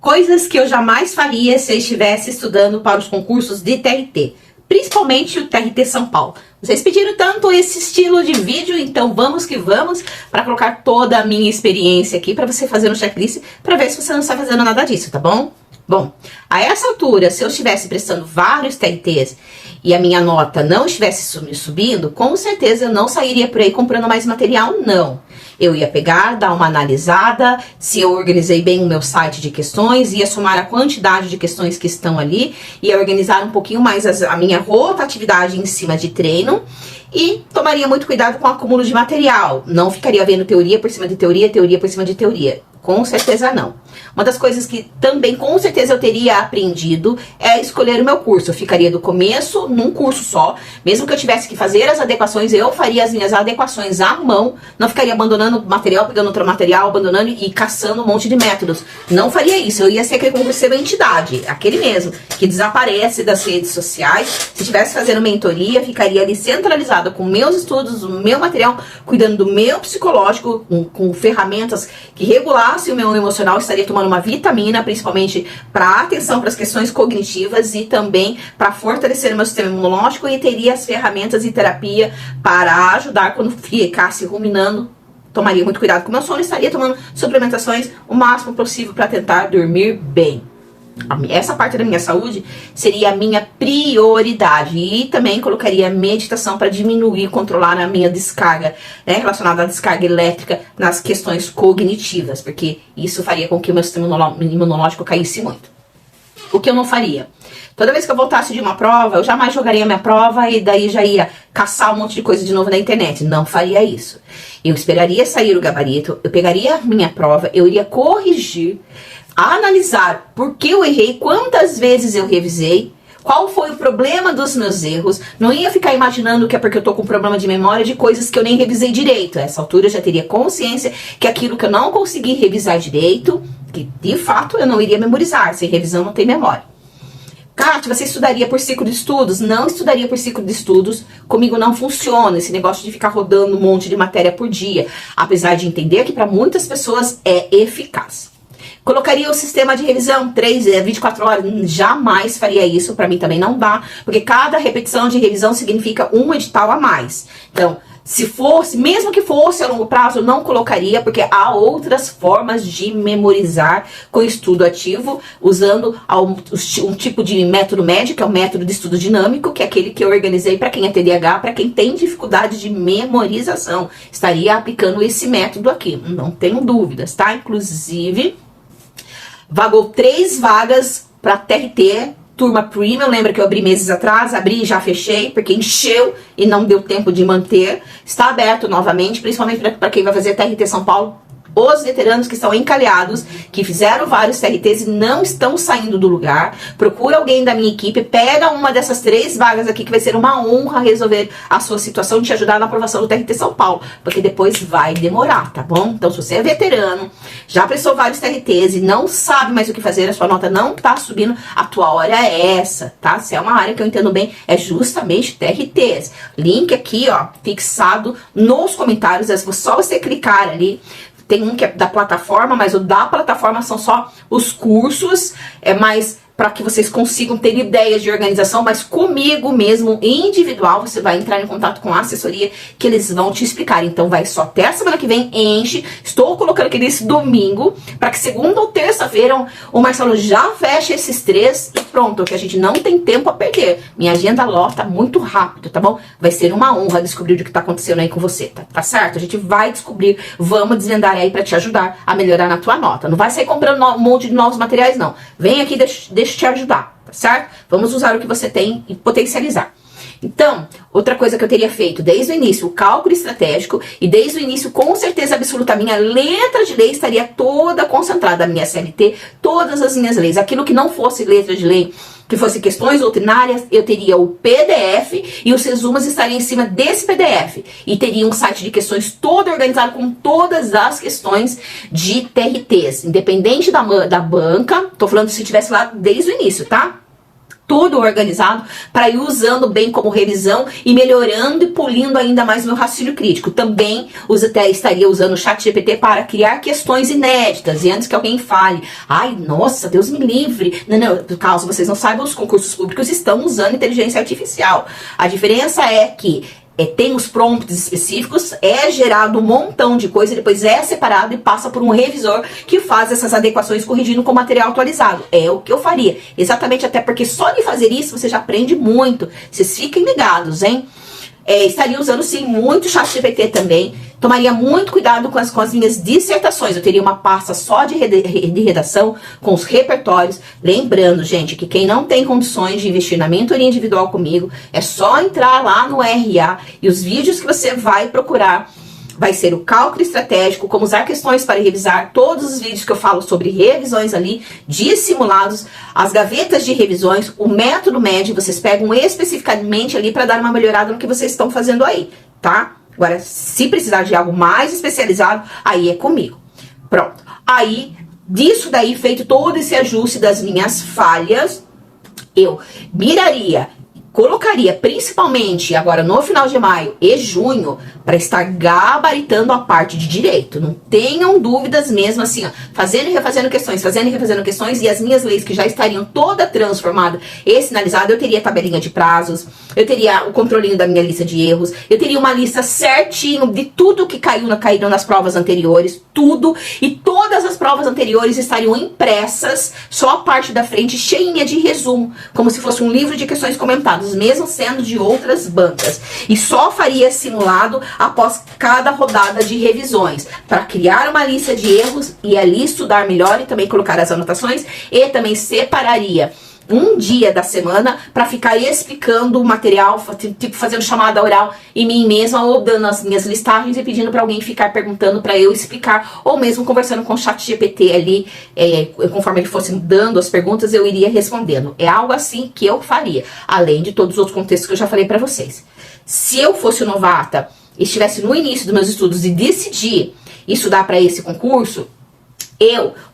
Coisas que eu jamais faria se eu estivesse estudando para os concursos de TRT, principalmente o TRT São Paulo. Vocês pediram tanto esse estilo de vídeo, então vamos que vamos para colocar toda a minha experiência aqui para você fazer um checklist para ver se você não está fazendo nada disso, tá bom? Bom, a essa altura, se eu estivesse prestando vários TRTs e a minha nota não estivesse subindo, com certeza eu não sairia por aí comprando mais material, não. Eu ia pegar, dar uma analisada, se eu organizei bem o meu site de questões, ia somar a quantidade de questões que estão ali, ia organizar um pouquinho mais a minha rotatividade em cima de treino e tomaria muito cuidado com o acúmulo de material. Não ficaria vendo teoria por cima de teoria, teoria por cima de teoria. Com certeza não. Uma das coisas que também com certeza eu teria aprendido é escolher o meu curso. Eu ficaria do começo num curso só. Mesmo que eu tivesse que fazer as adequações, eu faria as minhas adequações à mão. Não ficaria abandonando material, pegando outro material, abandonando e caçando um monte de métodos. Não faria isso. Eu ia ser aquele concurseiro entidade, aquele mesmo, que desaparece das redes sociais. Se estivesse fazendo mentoria, ficaria ali centralizada com meus estudos, o meu material, cuidando do meu psicológico, com ferramentas que regulassem o meu emocional, estaria tomando uma vitamina, principalmente para atenção para as questões cognitivas e também para fortalecer o meu sistema imunológico, e teria as ferramentas e terapia para ajudar quando ficasse ruminando. Tomaria muito cuidado com o meu sono e estaria tomando suplementações o máximo possível para tentar dormir bem. Essa parte da minha saúde seria a minha prioridade, e também colocaria meditação para diminuir, controlar a minha descarga, né, relacionada à descarga elétrica nas questões cognitivas, porque isso faria com que o meu sistema imunológico caísse muito. O que eu não faria? Toda vez que eu voltasse de uma prova, eu jamais jogaria minha prova e daí já ia caçar um monte de coisa de novo na internet. Não faria isso. Eu esperaria sair o gabarito, eu pegaria a minha prova, eu iria corrigir, analisar por que eu errei, quantas vezes eu revisei, qual foi o problema dos meus erros. Não ia ficar imaginando que é porque eu tô com problema de memória de coisas que eu nem revisei direito. A essa altura eu já teria consciência que aquilo que eu não consegui revisar direito, que de fato eu não iria memorizar. Sem revisão não tem memória. Kátia, você estudaria por ciclo de estudos? Não estudaria por ciclo de estudos. Comigo não funciona esse negócio de ficar rodando um monte de matéria por dia. Apesar de entender que para muitas pessoas é eficaz. Colocaria o sistema de revisão 24 horas, jamais faria isso, pra mim também não dá, porque cada repetição de revisão significa um edital a mais. Então, se fosse, mesmo que fosse a longo prazo, eu não colocaria, porque há outras formas de memorizar com estudo ativo, usando um tipo de método médio, que é o método de estudo dinâmico, que é aquele que eu organizei para quem é TDAH, para quem tem dificuldade de memorização. Estaria aplicando esse método aqui, não tenho dúvidas, tá? Inclusive, vagou 3 vagas para TRT, turma Premium. Lembra que eu abri meses atrás? Abri e já fechei, porque encheu e não deu tempo de manter. Está aberto novamente, principalmente para quem vai fazer TRT São Paulo. Os veteranos que estão encalhados, que fizeram vários TRTs e não estão saindo do lugar, procura alguém da minha equipe, pega uma dessas 3 vagas aqui, que vai ser uma honra resolver a sua situação e te ajudar na aprovação do TRT São Paulo, porque depois vai demorar, tá bom? Então, se você é veterano, já prestou vários TRTs e não sabe mais o que fazer, a sua nota não tá subindo, a tua hora é essa, tá? Se é uma área que eu entendo bem, é justamente TRTs. Link aqui, ó, fixado nos comentários, é só você clicar ali. Tem um que é da plataforma, mas o da plataforma são só os cursos, é mais para que vocês consigam ter ideias de organização, mas comigo mesmo, individual, você vai entrar em contato com a assessoria, que eles vão te explicar. Então vai só até a semana que vem, enche. Estou colocando aqui nesse domingo, para que segunda ou terça-feira o Marcelo já feche esses 3 e pronto, que a gente não tem tempo a perder. Minha agenda lota muito rápido, tá bom? Vai ser uma honra descobrir o que tá acontecendo aí com você, tá certo? A gente vai descobrir, vamos desvendar aí para te ajudar a melhorar na tua nota. Não vai sair comprando um monte de novos materiais, não. Vem aqui, deixa te ajudar, tá certo? Vamos usar o que você tem e potencializar. Então, outra coisa que eu teria feito desde o início, o cálculo estratégico, e desde o início, com certeza absoluta, a minha letra de lei estaria toda concentrada, a minha CLT, todas as minhas leis. Aquilo que não fosse letra de lei, que fosse questões doutrinárias, eu teria o PDF e os resumos estariam em cima desse PDF. E teria um site de questões todo organizado com todas as questões de TRTs, independente da banca. Tô falando se tivesse lá desde o início, tá? tudo organizado para ir usando bem como revisão e melhorando e polindo ainda mais meu raciocínio crítico. Também estaria usando o ChatGPT para criar questões inéditas. E antes que alguém fale, ai, nossa, Deus me livre. Não, caso vocês não saibam, os concursos públicos estão usando inteligência artificial. A diferença é que tem os prompts específicos, é gerado um montão de coisa, depois é separado e passa por um revisor que faz essas adequações corrigindo com material atualizado. É o que eu faria. Exatamente, até porque só de fazer isso você já aprende muito. Vocês fiquem ligados, hein? Estaria usando sim muito ChatGPT também. Tomaria muito cuidado com as minhas dissertações. Eu teria uma pasta só de redação com os repertórios. Lembrando, gente, que quem não tem condições de investir na mentoria individual comigo, é só entrar lá no RA e os vídeos que você vai procurar vai ser o cálculo estratégico, como usar questões para revisar, todos os vídeos que eu falo sobre revisões ali, de simulados, as gavetas de revisões, o método médio, vocês pegam especificamente ali para dar uma melhorada no que vocês estão fazendo aí, tá? Agora, se precisar de algo mais especializado, aí é comigo. Pronto. Aí, disso daí, feito todo esse ajuste das minhas falhas, eu miraria, colocaria principalmente agora no final de maio e junho para estar gabaritando a parte de direito. Não tenham dúvidas mesmo, assim, ó, fazendo e refazendo questões, e as minhas leis que já estariam toda transformada e sinalizada, eu teria tabelinha de prazos, eu teria o controlinho da minha lista de erros, eu teria uma lista certinho de tudo que caíram nas provas anteriores, tudo, e todas as provas anteriores estariam impressas, só a parte da frente cheinha de resumo, como se fosse um livro de questões comentadas, mesmo sendo de outras bancas. E só faria simulado após cada rodada de revisões, para criar uma lista de erros e ali estudar melhor e também colocar as anotações, e também separaria um dia da semana para ficar explicando o material, tipo fazendo chamada oral em mim mesma, ou dando as minhas listagens e pedindo para alguém ficar perguntando para eu explicar, ou mesmo conversando com o ChatGPT ali, conforme ele fosse dando as perguntas, eu iria respondendo. É algo assim que eu faria, além de todos os outros contextos que eu já falei para vocês. Se eu fosse novata, estivesse no início dos meus estudos e decidir estudar para esse concurso,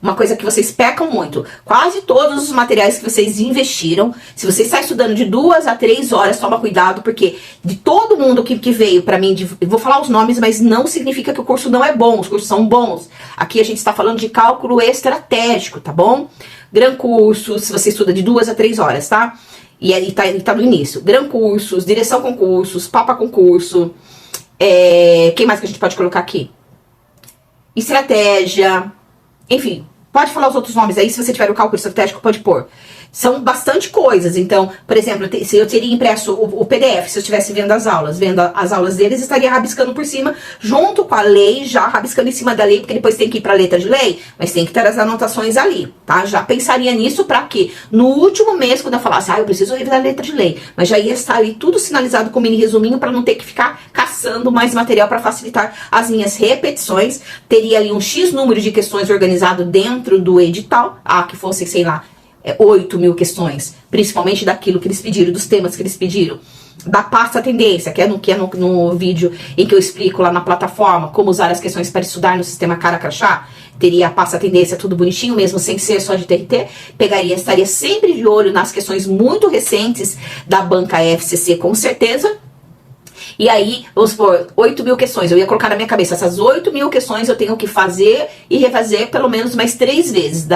uma coisa que vocês pecam muito, quase todos os materiais que vocês investiram, se você está estudando de 2 a 3 horas, toma cuidado, porque de todo mundo que veio pra mim, eu vou falar os nomes, mas não significa que o curso não é bom, os cursos são bons. Aqui a gente está falando de cálculo estratégico, tá bom? Gran Curso, se você estuda de 2 a 3 horas, tá? E aí tá no início. Gran Cursos, Direção Concursos, Papa Concurso, quem mais que a gente pode colocar aqui? Estratégia... Enfim, pode falar os outros nomes aí, se você tiver o cálculo estratégico, pode pôr. São bastante coisas, então, por exemplo, se eu teria impresso o PDF, se eu estivesse vendo as aulas deles, estaria rabiscando por cima, junto com a lei, já rabiscando em cima da lei, porque depois tem que ir para a letra de lei, mas tem que ter as anotações ali, tá? Já pensaria nisso para quê? No último mês, quando eu falasse, eu preciso revisar a letra de lei, mas já ia estar ali tudo sinalizado com mini resuminho para não ter que ficar caçando mais material para facilitar as minhas repetições. Teria ali um X número de questões organizado dentro do edital, que fossem, sei lá, 8.000 questões, principalmente daquilo que eles pediram, dos temas que eles pediram, da pasta tendência, que é no vídeo em que eu explico lá na plataforma como usar as questões para estudar no sistema Cara Crachá. Teria a pasta tendência tudo bonitinho, mesmo sem ser só de TRT, estaria sempre de olho nas questões muito recentes da banca FCC, com certeza. E aí, vamos supor, 8.000 questões. Eu ia colocar na minha cabeça, essas 8.000 questões eu tenho que fazer e refazer pelo menos mais 3 vezes.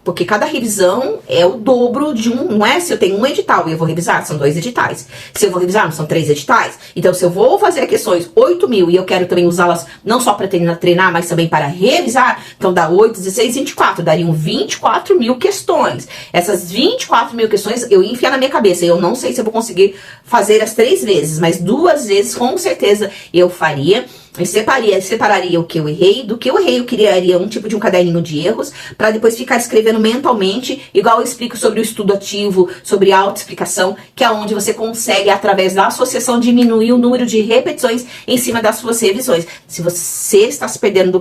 Porque cada revisão é o dobro de não é? Se eu tenho um edital e eu vou revisar, são 2 editais. Se eu vou revisar, não são 3 editais. Então, se eu vou fazer questões 8.000 e eu quero também usá-las não só para treinar, mas também para revisar, então dá 8, 16, 24. Dariam 24.000 questões. Essas 24.000 questões eu ia enfiar na minha cabeça. Eu não sei se eu vou conseguir fazer as 3 vezes, mas 2 vezes, com certeza, eu faria. Eu separaria o que eu errei, do que eu errei eu criaria um tipo de um caderninho de erros, para depois ficar escrevendo mentalmente, igual eu explico sobre o estudo ativo, sobre autoexplicação, que é onde você consegue, através da associação, diminuir o número de repetições em cima das suas revisões. Se você está se perdendo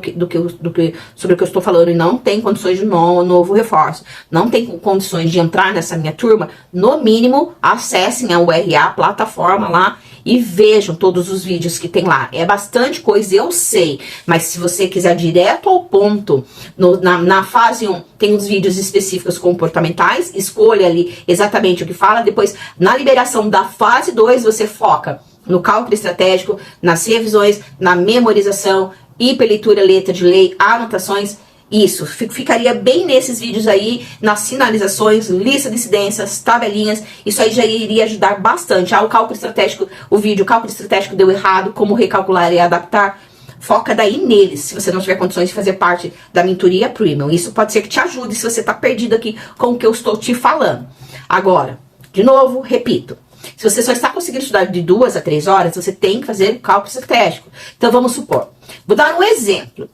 sobre o que eu estou falando e não tem condições de novo reforço, não tem condições de entrar nessa minha turma, no mínimo, acessem a URA, plataforma lá, e vejam todos os vídeos que tem lá. É bastante coisa, eu sei, mas se você quiser direto ao ponto, na fase 1 tem os vídeos específicos comportamentais, escolha ali exatamente o que fala, depois na liberação da fase 2 você foca no cálculo estratégico, nas revisões, na memorização, hiperleitura, letra de lei, anotações. Isso, ficaria bem nesses vídeos aí, nas sinalizações, lista de incidências, tabelinhas. Isso aí já iria ajudar bastante. O cálculo estratégico, o cálculo estratégico deu errado, como recalcular e adaptar. Foca daí neles, se você não tiver condições de fazer parte da mentoria Premium. Isso pode ser que te ajude se você está perdido aqui com o que eu estou te falando. Agora, de novo, repito. Se você só está conseguindo estudar de 2 a 3 horas, você tem que fazer o cálculo estratégico. Então, vamos supor. Vou dar um exemplo.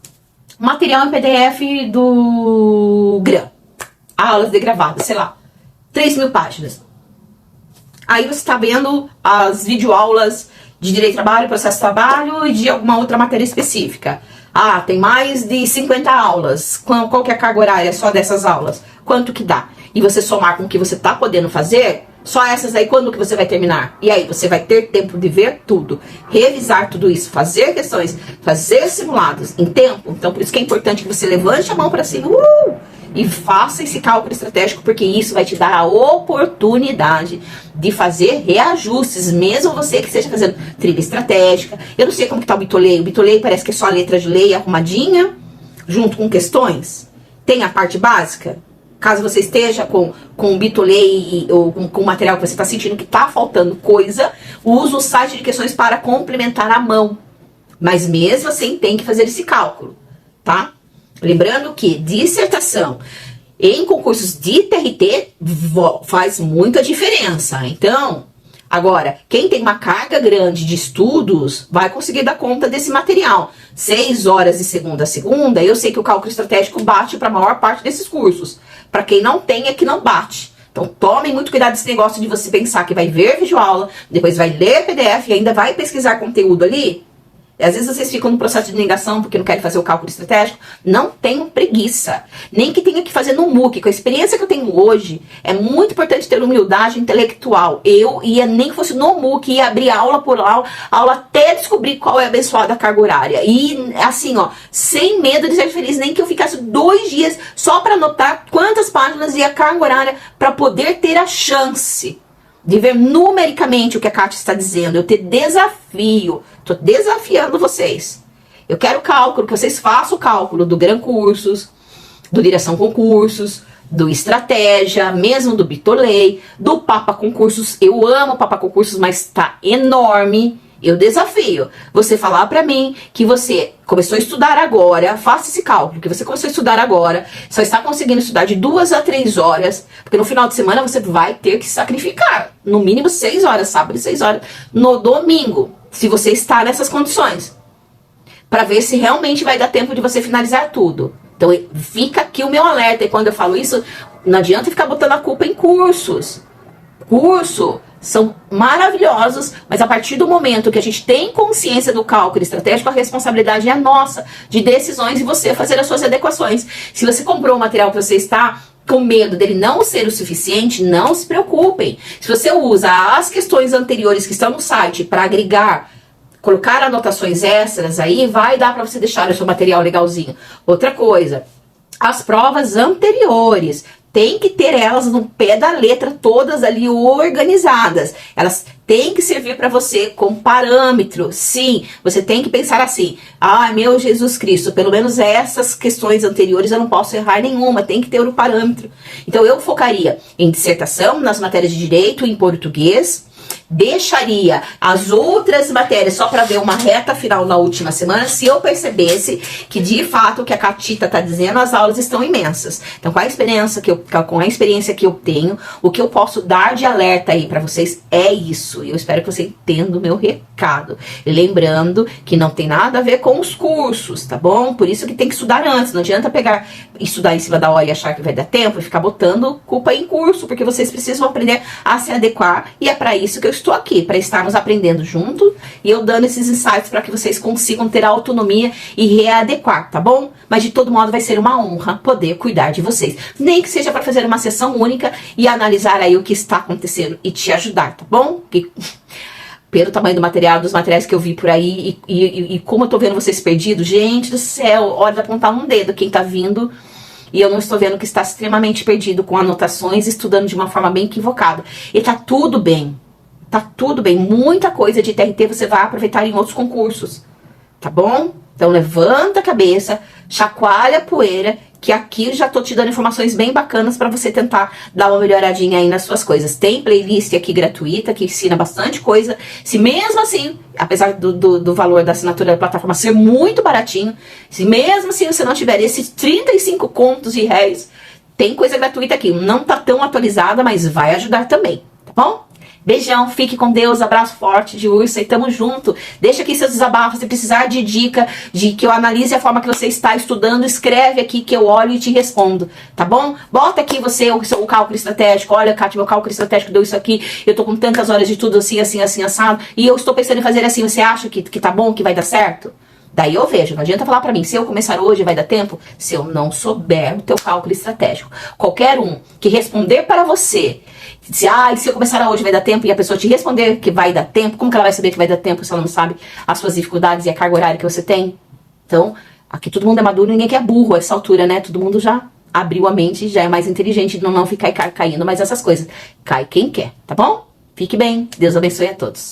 Material em PDF do GRAM. Aulas de gravado, sei lá. 3.000 páginas. Aí você está vendo as videoaulas de Direito do Trabalho, Processo de Trabalho e de alguma outra matéria específica. Ah, tem mais de 50 aulas. Qual que é a carga horária só dessas aulas? Quanto que dá? E você somar com o que você está podendo fazer, só essas aí, quando que você vai terminar? E aí, você vai ter tempo de ver tudo, revisar tudo isso, fazer questões, fazer simulados em tempo. Então, por isso que é importante que você levante a mão para cima e faça esse cálculo estratégico, porque isso vai te dar a oportunidade de fazer reajustes, mesmo você que esteja fazendo trilha estratégica. Eu não sei como que tá o Bitolei. O Bitolei parece que é só a letra de lei arrumadinha, junto com questões. Tem a parte básica. Caso você esteja com o Bitolei ou com o material que você está sentindo que está faltando coisa, use o site de questões para complementar a mão. Mas mesmo assim tem que fazer esse cálculo, tá? Lembrando que dissertação em concursos de TRT faz muita diferença. Então, agora, quem tem uma carga grande de estudos vai conseguir dar conta desse material. 6 horas de segunda a segunda, eu sei que o cálculo estratégico bate para a maior parte desses cursos. Para quem não tem, é que não bate. Então, tomem muito cuidado desse negócio de você pensar que vai ver videoaula, depois vai ler PDF e ainda vai pesquisar conteúdo ali. E às vezes vocês ficam no processo de negação porque não querem fazer o cálculo estratégico. Não tenham preguiça. Nem que tenha que fazer no MOOC. Com a experiência que eu tenho hoje, é muito importante ter humildade intelectual. Eu ia, nem que fosse no MOOC, ia abrir aula por aula até descobrir qual é a abençoada carga horária. E assim, ó, sem medo de ser feliz, nem que eu ficasse 2 dias só para anotar quantas páginas ia a carga horária para poder ter a chance de ver numericamente o que a Kátia está dizendo. Eu ter desafio. Estou desafiando vocês. Eu quero cálculo, que vocês façam o cálculo do Gran Cursos, do Direção Concursos, do Estratégia, mesmo do Bitolei, do Papa Concursos. Eu amo o Papa Concursos, mas está enorme. Eu desafio você falar pra mim que você começou a estudar agora, faça esse cálculo, que você começou a estudar agora, só está conseguindo estudar de 2 a 3 horas, porque no final de semana você vai ter que sacrificar, no mínimo 6 horas, sábado e 6 horas, no domingo, se você está nessas condições, para ver se realmente vai dar tempo de você finalizar tudo. Então fica aqui o meu alerta, e quando eu falo isso, não adianta ficar botando a culpa em cursos. Curso são maravilhosos, mas a partir do momento que a gente tem consciência do cálculo estratégico, a responsabilidade é nossa, de decisões e você fazer as suas adequações. Se você comprou um material que você está com medo dele não ser o suficiente, não se preocupem. Se você usa as questões anteriores que estão no site para agregar, colocar anotações extras, aí vai dar para você deixar o seu material legalzinho. Outra coisa, as provas anteriores, tem que ter elas no pé da letra, todas ali organizadas. Elas têm que servir para você como parâmetro. Sim, você tem que pensar assim: ah, meu Jesus Cristo, pelo menos essas questões anteriores eu não posso errar nenhuma, tem que ter o parâmetro. Então eu focaria em dissertação, nas matérias de direito, em português. Deixaria as outras matérias só para ver uma reta final na última semana, se eu percebesse que de fato o que a Catita está dizendo, as aulas estão imensas. Então com a experiência que eu tenho, o que eu posso dar de alerta aí para vocês é isso. E eu espero que você entenda o meu recado. Lembrando que não tem nada a ver com os cursos, tá bom? Por isso que tem que estudar antes. Não adianta pegar e estudar em cima da hora e achar que vai dar tempo e ficar botando culpa em curso, porque vocês precisam aprender a se adequar, e é para isso que eu estou aqui, para estarmos aprendendo junto e eu dando esses insights para que vocês consigam ter autonomia e readequar, tá bom? Mas de todo modo vai ser uma honra poder cuidar de vocês, nem que seja para fazer uma sessão única e analisar aí o que está acontecendo e te ajudar, tá bom? pelo tamanho do material, dos materiais que eu vi por aí, e como eu tô vendo vocês perdidos, gente do céu, hora de apontar um dedo quem tá vindo, e eu não estou vendo que está extremamente perdido, com anotações, estudando de uma forma bem equivocada. E tá tudo bem, muita coisa de TRT você vai aproveitar em outros concursos, tá bom? Então levanta a cabeça, chacoalha a poeira, que aqui eu já tô te dando informações bem bacanas para você tentar dar uma melhoradinha aí nas suas coisas. Tem playlist aqui gratuita que ensina bastante coisa. Se mesmo assim, apesar do valor da assinatura da plataforma ser muito baratinho, se mesmo assim você não tiver esses 35 contos de réis, tem coisa gratuita aqui. Não tá tão atualizada, mas vai ajudar também, tá bom? Beijão, fique com Deus, abraço forte de urso e tamo junto. Deixa aqui seus desabafos, se precisar de dica, de que eu analise a forma que você está estudando, escreve aqui que eu olho e te respondo, tá bom? Bota aqui você o cálculo estratégico, olha, Kátia, meu cálculo estratégico deu isso aqui, eu tô com tantas horas de tudo assim, assim, assim, assado, e eu estou pensando em fazer assim, você acha que tá bom, que vai dar certo? Daí eu vejo, não adianta falar pra mim, se eu começar hoje vai dar tempo? Se eu não souber o teu cálculo estratégico. Qualquer um que responder para você, se eu começar hoje vai dar tempo, e a pessoa te responder que vai dar tempo, como que ela vai saber que vai dar tempo se ela não sabe as suas dificuldades e a carga horária que você tem? Então, aqui todo mundo é maduro, ninguém que é burro a essa altura, né? Todo mundo já abriu a mente, já é mais inteligente, não ficar caindo, mas essas coisas. Cai quem quer, tá bom? Fique bem, Deus abençoe a todos.